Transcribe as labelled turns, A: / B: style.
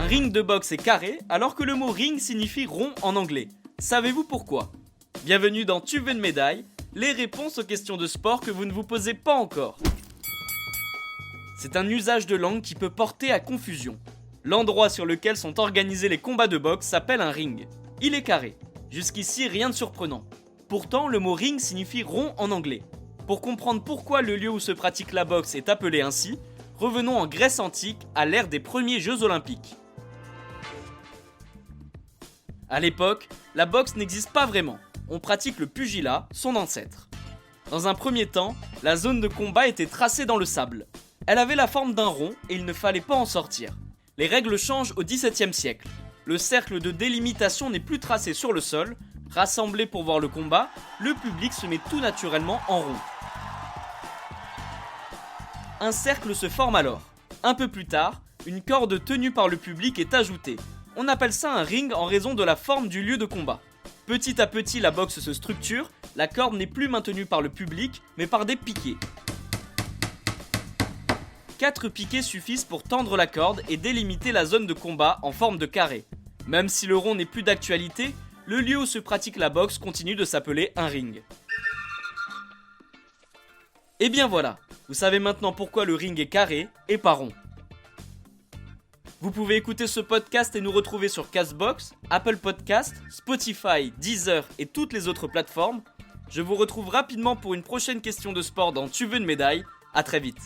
A: ring de boxe est carré alors que le mot ring signifie rond en anglais. Savez-vous pourquoi ? Bienvenue dans Tu veux une médaille, les réponses aux questions de sport que vous ne vous posez pas encore. C'est un usage de langue qui peut porter à confusion. L'endroit sur lequel sont organisés les combats de boxe s'appelle un ring. Il est carré. Jusqu'ici, rien de surprenant. Pourtant, le mot ring signifie rond en anglais. Pour comprendre pourquoi le lieu où se pratique la boxe est appelé ainsi, revenons en Grèce antique, à l'ère des premiers Jeux Olympiques. À l'époque, la boxe n'existe pas vraiment. On pratique le pugilat, son ancêtre. Dans un premier temps, la zone de combat était tracée dans le sable. Elle avait la forme d'un rond et il ne fallait pas en sortir. Les règles changent au XVIIe siècle. Le cercle de délimitation n'est plus tracé sur le sol. Rassemblé pour voir le combat, le public se met tout naturellement en rond. Un cercle se forme alors. Un peu plus tard, une corde tenue par le public est ajoutée. On appelle ça un ring en raison de la forme du lieu de combat. Petit à petit, la boxe se structure, la corde n'est plus maintenue par le public, mais par des piquets. 4 piquets suffisent pour tendre la corde et délimiter la zone de combat en forme de carré. Même si le rond n'est plus d'actualité, le lieu où se pratique la boxe continue de s'appeler un ring. Et bien voilà, vous savez maintenant pourquoi le ring est carré et pas rond. Vous pouvez écouter ce podcast et nous retrouver sur Castbox, Apple Podcast, Spotify, Deezer et toutes les autres plateformes. Je vous retrouve rapidement pour une prochaine question de sport dans Tu veux une médaille. À très vite.